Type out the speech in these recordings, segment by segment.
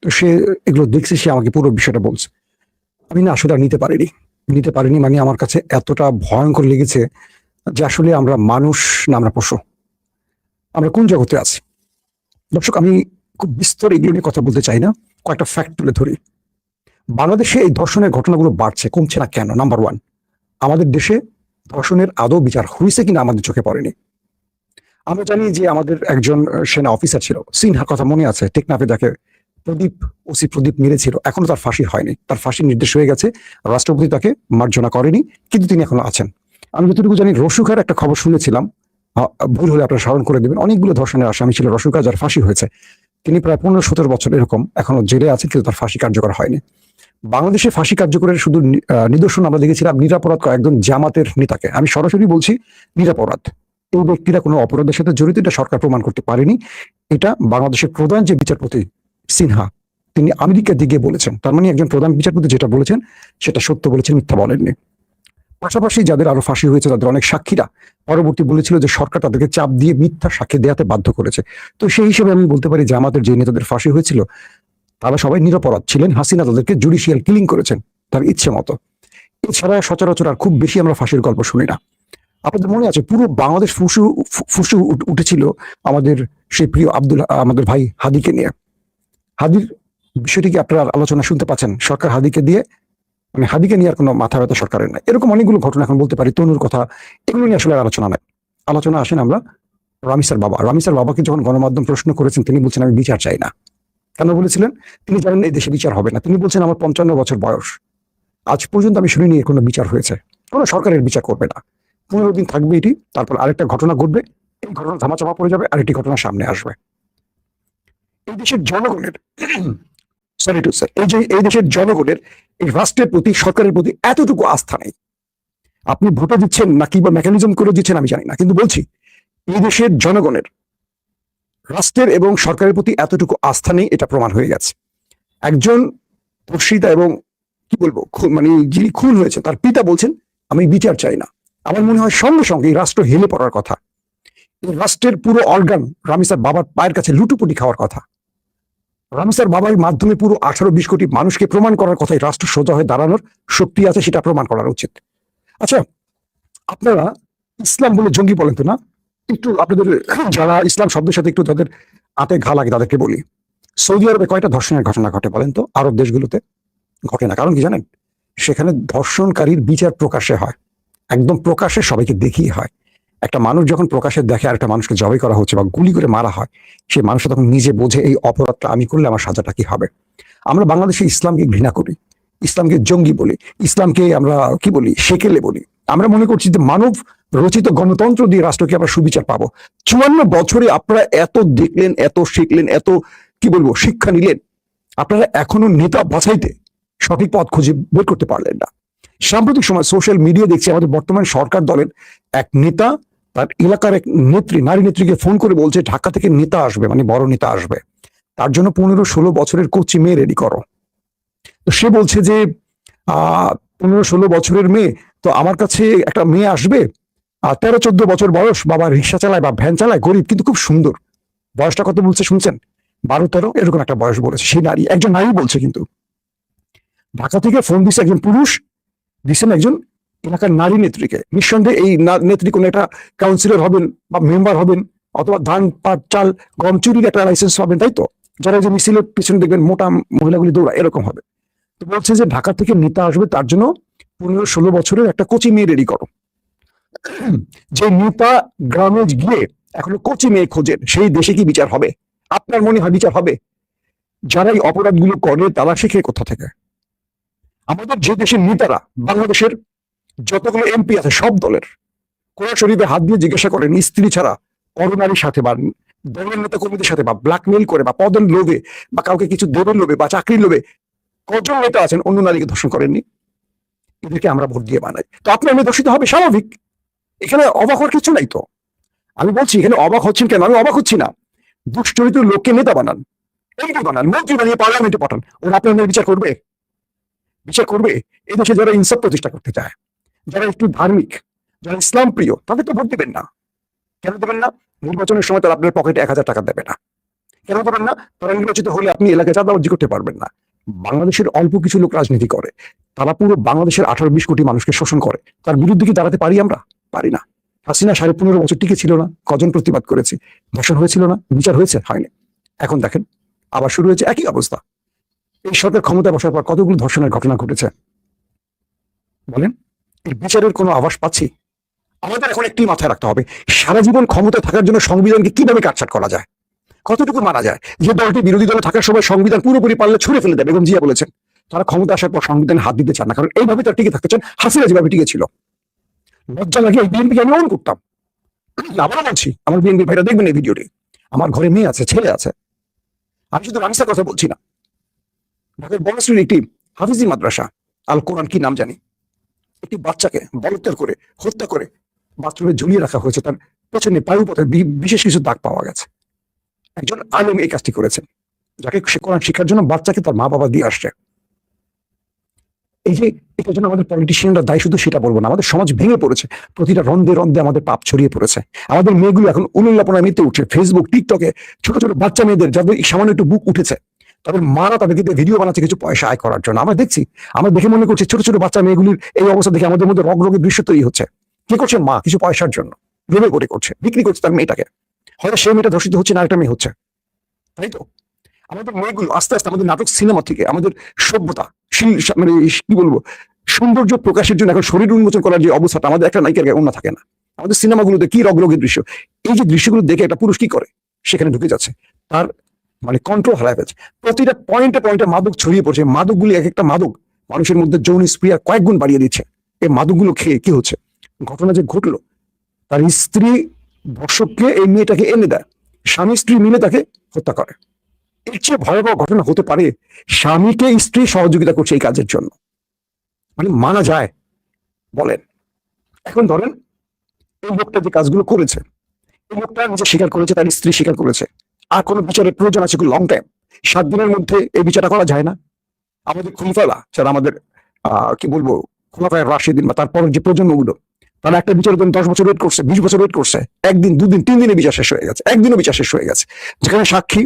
তো সে এগুলো দেখছে, সে আমাকে পুরো বিষয়টা বলছে। আমি না আসলে আর নিতে পারিনি মানে আমার কাছে এতটা ভয়ঙ্কর লেগেছে যে আসলে আমরা মানুষ না আমরা পশু, আমরা কোন জগতে আছি। দর্শক, আমি খুব বিস্তর এগুলো নিয়ে কথা বলতে চাই না, কয়েকটা ফ্যাক্ট তুলে ধরি। বাংলাদেশে এই ধর্ষণের ঘটনাগুলো বাড়ছে, কমছে না কেন? নাম্বার ওয়ান, আমাদের দেশে ধর্ষণের আদৌ বিচার হয়েছে কিনা আমাদের চোখে পড়েনি। আমরা জানি যে আমাদের একজন সেনা অফিসার ছিল, সিনহার কথা মনে আছে, টেকনাফে যাকে প্রদীপ মেরেছিল, এখনো তার ফাঁসি হয়নি। তার ফাঁসির নির্দেশ হয়ে গেছে, রাষ্ট্রপতি তাকে মার্জনা করেনি, কিন্তু তিনি এখনো আছেন। আমি যতটুকু জানি রসুখার একটা খবর শুনেছিলাম, ভুল হলে আপনারা স্মরণ করে দেবেন, অনেকগুলো ধর্ষণের আসামি ছিল রসুখা, যার ফাঁসি হয়েছে। তিনি প্রায় 15-17 বছর এরকম এখনো জেলে আছেন, কিন্তু তার ফাঁসি কার্যকর হয়নি। বাংলাদেশে ফাঁসি কার্যকরের শুধু নিদর্শন আমরা দেখেছিলাম নিরাপরাধ কয়েকজন জামাতের নেতাকে। আমি সরাসরি বলছি নিরাপরাধ, এই ব্যক্তিরা কোনো অপরাধের সাথে জড়িত, এটা সরকার প্রমাণ করতে পারেনি। এটা বাংলাদেশের প্রধান যে বিচারপতি সিনহা, তিনি আমেরিকার দিকে বলেছেন। তার মানে একজন প্রধান বিচারপতি যেটা বলেছেন সেটা সত্য বলেছেন, মিথ্যা বলেননি। পাশাপাশি যাদের আরো ফাঁসি হয়েছে তাদের অনেক সাক্ষীরা পরবর্তী বলেছিল যে সরকার তাদেরকে চাপ দিয়ে মিথ্যা সাক্ষী দেওয়াতে বাধ্য করেছে। তো সেই হিসেবে আমি বলতে পারি যে আমাদের যে নেতাদের ফাঁসি হয়েছিল তারা সবাই নিরপরাধ ছিলেন। হাসিনা তাদেরকে জুডিশিয়াল কিলিং করেছেন তার ইচ্ছে মতো। এছাড়া সচরাচর আর খুব বেশি আমরা ফাঁসির গল্প শুনি না। আপনাদের মনে আছে পুরো বাংলাদেশ ফুসু উঠেছিল আমাদের সেই প্রিয় আমাদের ভাই হাদিকে নিয়ে। হাদির বিষয়টি কি আপনারা আলোচনা শুনতে পাচ্ছেন? সরকার হাদিকে দিয়ে মানে হাদিকে নিয়ে আর কোনো মাথা ব্যথা সরকারের নাই। এরকম অনেকগুলো ঘটনা এখন বলতে পারি, তনুর কথা, এগুলো নিয়ে আসলে আলোচনা নাই। আলোচনা আসেন আমরা রামিসার বাবাকে যখন গণমাধ্যম প্রশ্ন করেছেন, তিনি বলছেন আমি বিচার চাই না। কেন বলেছিলেন? তিনি জানেন এই দেশে বিচার হবে না। তিনি বলছেন আমার 55 বছর বয়স, আজ পর্যন্ত আমি শুনিনি এর কোনো বিচার হয়েছে, কোনো সরকারের বিচার করবে না। 15 দিন থাকবে এটি, তারপর আরেকটা ঘটনা ঘটবে, এই ঘটনা ধামাচাপা পড়ে যাবে, আরেকটি ঘটনা সামনে আসবে। এই দেশের জনগণের সরি টু স্যার, এই দেশের জনগণের এই রাষ্ট্রের প্রতি, সরকারের প্রতি এতটুকু আস্থা নেই। আপনি ভোটে দিচ্ছেন নাকি বা মেকানিজম করে দিচ্ছেন আমি জানি না, কিন্তু বলছি এই দেশের জনগণের রাষ্ট্রের এবং সরকারের প্রতি এতটুকু আস্থা নেই, এটা প্রমাণ হয়ে গেছে। একজন ধর্ষিতা এবং কি বলবো মানে যিনি খুন হয়েছে তার পিতা বলছেন আমি বিচার চাই না। আমার মনে হয় সঙ্গে সঙ্গে এই রাষ্ট্র হেলে পড়ার কথা, এই রাষ্ট্রের পুরো অর্গান রামিসার বাবার পায়ের কাছে লুটুপুটি খাওয়ার কথা। রামিসার বাবার মাধ্যমে পুরো 18-20 কোটি মানুষকে প্রমাণ করার কথা, এই রাষ্ট্র সোজা হয়ে দাঁড়ানোর শক্তি আছে, সেটা প্রমাণ করা উচিত। আচ্ছা, আপনারা ইসলাম বলে জঙ্গি বলেন তো না? একটু আপনাদের যারা ইসলাম শব্দের সাথে একটু তাদের আতে ঘা লাগে তাদেরকে বলি, সৌদি আরবে কয়টা ধর্ষণের ঘটনা ঘটে বলেন তো? আরব দেশগুলোতে ঘটে না। কারণ কি জানেন? সেখানে ধর্ষণকারীর বিচার প্রকাশ্যে হয়, একদম প্রকাশ্যে সবাইকে দেখিয়ে হয়। একটা মানুষ যখন প্রকাশ্যে দেখে আর একটা মানুষকে জবাই করা হচ্ছে বা গুলি করে মারা হয়, সেই মানুষটা তখন নিজে বোঝে এই অপরাধটা আমি করলে আমার সাজাটা কি হবে। আমরা বাংলাদেশে ইসলামকে ঘৃণা করি, ইসলামকে জঙ্গি বলি, ইসলামকে আমরা কি বলি, সেকেলে বলি। আমরা মনে করছি যে মানব রচিত গণতন্ত্র দিয়ে রাষ্ট্রকে আমরা সুবিচার পাবো। 54 বছরে আপনারা এত দেখলেন, এত শিখলেন, এত কি বলবো শিক্ষা নিলেন, আপনারা এখনো নেতা বাছাইতে সঠিক পথ খুঁজে বের করতে পারলেন না। সাম্প্রতিক সময় সোশ্যাল মিডিয়া দেখছি আমাদের বর্তমান সরকার দলের এক নেতা তার এলাকার এক নেত্রী, নারী নেত্রীকে ফোন করে বলছে ঢাকা থেকে নেতা আসবে, মানে বড় নেতা আসবে, তার জন্য 15-16 বছরের কচি মেয়ে রেডি করো। তো সে বলছে যে 15-16 বছরের মেয়ে, তো আমার কাছে একটা মেয়ে আসবে 13-14 বছর বয়স, বাবা রিক্সা চালায় বা ভ্যান চালায়, গরিব কিন্তু খুব সুন্দর। বয়সটা কত বলছে শুনছেন? 12-13 এরকম একটা বয়স বলেছে। সেই নারী, একজন নারী বলছে। কিন্তু ঢাকা থেকে ফোন দিচ্ছে একজন পুরুষ, দিচ্ছেন একজন এলাকার নারী নেত্রীকে। নিঃসন্দেহে এই নেত্রী কোন একটা কাউন্সিলর হবেন বা মেম্বার হবেন, অথবা ধান পাট চাল গম চুরির একটা লাইসেন্স পাবেন, তাই তো? যারা যে মিছিলের পিছনে দেখবেন মোটা মহিলাগুলি দৌড়া, এরকম হবে। তো বলছে যে ঢাকা থেকে নেতা আসবে, তার জন্য 15-16 বছরের একটা কচি মেয়ে রেডি করো। যে নেতা গ্রামে গিয়ে এখনো কচি মেয়ে খোঁজেন, সেই দেশে কি বিচার হবে? আপনার মনে হয় বিচার হবে? যারা এই অপরাধগুলো করে তারা শিখে কোথা থেকে? আমাদের যে দেশের নেতারা, বাংলাদেশের যতগুলো এমপি আছে সব দলের, কোরআন শরীফে হাত দিয়ে জিজ্ঞাসা করেন স্ত্রী ছাড়া করোনারির সাথে বা দলের নেতা কর্মীদের সাথে বা ব্ল্যাকমেইল করে বা পদের লোভে বা কাউকে কিছু দেবের লোভে বা চাকরির লোভে কজন নেতা আছেন অন্য নারীকে ধর্ষণ করেননি? এদেরকে আমরা ভোট দিয়ে বানাই। তো আপনার মেয়ে ধর্ষিত হবে, স্বাভাবিক। এখানে অবাক হওয়ার কিছু নাই তো। আমি বলছি এখানে অবাক হচ্ছেন কেন? আমি অবাক হচ্ছি না। দুশ্চরিত্র লোককে নেতা বানান, এমপি বানান, মন্ত্রী বানিয়ে পার্লামেন্টে পাঠান, ওরা আপনার মেয়ের বিচার করবে? বিচার করবে? এদেশে যারা ইনসাফ প্রতিষ্ঠা করতে চায়, যারা একটু ধার্মিক, যারা ইসলাম প্রিয়, তাদের তো ভোট দেবেন না। কেন দেবেন না? নির্বাচনের সময় তারা আপনার পকেটে 1000 টাকা দেবে না। কেন পারেন না? তারা নির্বাচিত হলে আপনি এলাকায় চাঁদাবাজি করতে পারবেন না। বাংলাদেশের অল্প কিছু লোক রাজনীতি করে, তারা পুরো বাংলাদেশের 18-20 কোটি মানুষকে শোষণ করে। তার বিরুদ্ধে কি দাঁড়াতে পারি আমরা? পারি না। হাসিনা 15.5 বছর টিকে ছিল না, কজন প্রতিবাদ করেছে, ধর্ষণ হয়েছিল না, বিচার হয়েছে, হয়নি। এখন দেখেন আবার শুরু হয়েছে একই অবস্থা। এই সরকার ক্ষমতায় বসার পর কতগুলো ধর্ষণের ঘটনা ঘটেছে বলেন, এর বিচারের কোনো আভাস পাচ্ছি? আমাদের এখন একটি মাথায় রাখতে হবে, সারা জীবন ক্ষমতায় থাকার জন্য সংবিধানকে কিভাবে কাটছাট করা যায়, কতটুকু মানা যায়। যে দলটি বিরোধী দলে থাকার সময় সংবিধান পুরোপুরি পারলে ছুঁড়ে ফেলে দেবে, বেগম জিয়া বলেছেন। তারা ক্ষমতা আসার পর সংবিধানে হাত দিতে চান না, কারণ এইভাবে তারা টিকে থাকতে চান হাসিনা যেভাবে টিকে ছিল। লজ্জা লাগে এই বিএনপিকে আমি অন করতাম। আবারও বলছি, আমার বিএনপি ভাইরা দেখবেন এই ভিডিওটি। আমার ঘরে মেয়ে আছে, ছেলে আছে। আমি শুধু রামিসার কথা বলছি না, ঢাকার বনশ্রীর একটি হাফিজি মাদ্রাসা, আল কোরআন কি নাম জানি, একটি বাচ্চাকে বলাৎকার করে হত্যা করে বাথরুমে ঝুলিয়ে রাখা হয়েছে। তার পেছনে পায়ুপথে বিশেষ কিছু দাগ পাওয়া গেছে। একজন আলেম এই কাজটি করেছেন, যাকে সে কোরআন শিক্ষার জন্য বাচ্চাকে তার মা বাবা দিয়ে আসছে। এই যে এটার জন্য আমাদের পলিটিশিয়ানরা দায়ী, শুধু সেটা বলবো না, আমাদের সমাজ ভেঙে পড়েছে, প্রতিটা রন্ধে রন্ধে আমাদের পাপ ছড়িয়ে পড়েছে। আমাদের মেয়েগুলো এখন উল্লাপনায় মেতে উঠছে ফেসবুক টিকটকে। ছোট ছোট বাচ্চা মেয়েদের যাদের সামান্য একটু বুক উঠেছে, তাদের মারা তাদেরকে ভিডিও বানাচ্ছে কিছু পয়সা আয় করার জন্য। আমরা দেখছি, আমরা দেখে মনে করছি ছোট ছোট বাচ্চা মেয়েগুলির এই অবস্থা দেখে আমাদের মধ্যে রোগের দৃশ্য তৈরি হচ্ছে। কি করছে? মা কিছু পয়সার জন্য ভেবে করে করছে, বিক্রি করছে তার মেয়েটাকে। হয়তো সেই মেয়েটা ধর্ষিত হচ্ছে না, একটা মেয়ে হচ্ছে, তাই তো? আমাদের মেয়েগুলো আস্তে আস্তে আমাদের নাটক সিনেমা থেকে আমাদের সভ্যতা, মানে কি বলবো, সৌন্দর্য প্রকাশের জন্য এখন শরীর উন্মোচন করার যে অবস্থাটা, আমাদের একটা নায়িকার গায়ে ওড়না থাকে না। আমাদের সিনেমাগুলোতে কি রগরগের দৃশ্য, এই যে দৃশ্যগুলো দেখে একটা পুরুষ কি করে, সেখানে ঢুকে যাচ্ছে, তার মানে কন্ট্রোল হারায় ফেলছে। প্রতিটা পয়েন্টে পয়েন্টে মাদক ছড়িয়ে পড়ছে। মাদকগুলি এক একটা মাদক মানুষের মধ্যে যৌন স্প্রিয়া কয়েক গুণ বাড়িয়ে দিচ্ছে। এই মাদকগুলো খেয়ে কি হচ্ছে, ঘটনা যে ঘটলো, তার স্ত্রী ধর্ষককে এই মেয়েটাকে এনে দেয়, স্বামী স্ত্রী মিলে তাকে হত্যা করে। এর চেয়ে ভয়াবহ ঘটনা হতে পারে? স্বামীকে স্ত্রী সহযোগিতা করছে এই কাজের জন্য, মানে মানা যায় বলেন? এখন ধরেন এই লোকটা যে কাজগুলো করেছে, এই লোকটা নিজে স্বীকার করেছে, তার স্ত্রী স্বীকার করেছে। আর কোনো বিচারের প্রয়োজন আছে? লং টাইম, 7 দিনের মধ্যে এই বিচারটা করা যায় না? আমাদের খুলিফালা যারা আমাদের কি বলবো, খোলাফায়ে রাশিদিন বা তারপরের যে প্রজন্মগুলো, তারা একটা বিচারের জন্য 10 বছর ওয়েট করছে, 20 বছর ওয়েট করছে। একদিন, 2 দিন, 3 দিনে বিচার শেষ হয়ে গেছে, একদিনও বিচার শেষ হয়ে গেছে। যেখানে সাক্ষী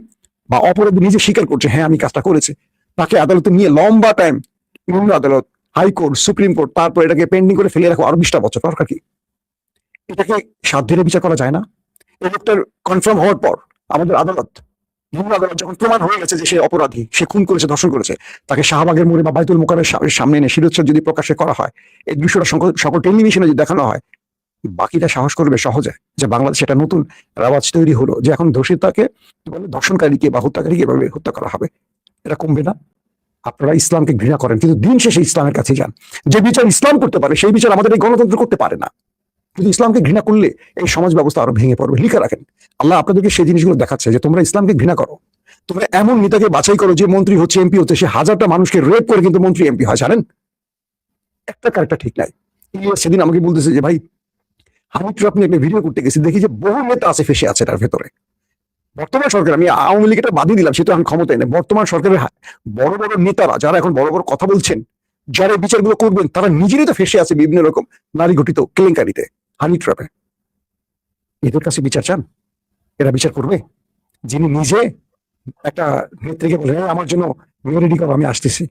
বা অপরাধী নিজে স্বীকার করছে, হ্যাঁ আমি কাজটা করেছি, তাকে আদালতে নিয়ে লম্বা টাইম, নিম্ন আদালত, হাইকোর্ট, সুপ্রিম কোর্ট, তারপর এটাকে পেন্ডিং করে ফেলে রাখো আরো 20টা বছর, দরকার কি? এটাকে 7 দিনে বিচার করা যায় না? এই লোকটার কনফার্ম হওয়ার পর আমাদের আদালত, নিম্ন আদালত যখন প্রমাণ হয়ে গেছে যে সে অপরাধী, সে খুন করেছে, ধর্ষণ করেছে, তাকে শাহবাগের মোড়ে বা বাইতুল মোকাররমের সামনে এনে শিরোচ্ছেদ যদি প্রকাশে করা হয়, এই দৃশ্যটা সকল টেলিভিশনে যদি দেখানো হয়, বাকিটা সাহস করবে সহজে যে বাংলাদেশে এটা নতুন রেওয়াজ তৈরি হলো যে এখন ধর্ষিতাকে ধর্ষণকারীকে বা হত্যাকারীকে এভাবে হত্যা করা হবে। এটা কমবে না? আপনারা ইসলামকে ঘৃণা করেন, কিন্তু দিন শেষে ইসলামের কাছে যান। যে বিচার ইসলাম করতে পারে সেই বিচার আমাদের এই গণতন্ত্র করতে পারে না। কিন্তু ইসলামকে ঘৃণা করলে এই সমাজ ব্যবস্থা আরো ভেঙে পড়বে। লিখে রাখেন, আল্লাহ আপনাদেরকে সেই জিনিসগুলো দেখাচ্ছে যে তোমরা ইসলামকে ঘৃণা করো। তোমরা এমন নেতাকে বাছাই করো যে মন্ত্রী হচ্ছে, এমপি হচ্ছে, সে 1000টা মানুষকে রেপ করে কিন্তু মন্ত্রী এমপি হয়, জানেন? একটা কারেক্টটা ঠিক নাই। সেদিন আমাকে বলতেছে যে ভাই, আমি তো আপনি একটা ভিডিও করতে গেছি, দেখি যে বহু নেতা আছে ফেসে আছে তার ভেতরে। বর্তমান সরকার, আমি আওয়ামী লীগটা বাদই দিলাম, সে তো এখন ক্ষমতায় নেই, বর্তমান সরকারের বড় বড় নেতারা যারা এখন বড় বড় কথা বলছেন, যারা বিচারগুলো করবেন, তারা নিজেরই তো ফেসে আছে বিভিন্ন রকম নারী ঘটিত কেলেঙ্কারিতে, হানি ট্র্যাপে। এদের কাছে বিচার চান? এরা বিচার করবে? যিনি নিজে একটা নেত্রীকে বলে আমার জন্য রেডি করো, আমি আসতেছি,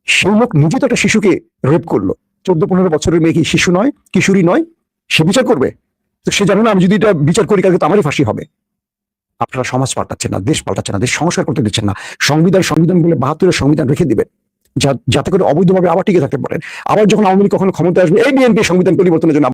সেই লোক নিজে তো একটা শিশুকে রেপ করলো। 14-15 বছরের মেয়ে কি শিশু নয়, কিশোরী নয়? সে বিচার করবে? তো সে জানে না আমি যদি এটা বিচার করি কালকে তো আমারই ফাঁসি হবে। আপনারা সমাজ পাল্টাচ্ছেন না, দেশ পাল্টাচ্ছেন না, দেশ সংস্কার করতে দিচ্ছেন না। সংবিধান বলে 72-এর সংবিধান রেখে দিবেন, যাতে করে অবৈধভাবে আবার টিকে থাকতে পারেন। আবার যখন আওয়ামী লীগ কখনো ক্ষমতা আসবে, এই বিএনপি সংবিধান পরিবর্তনের জন্য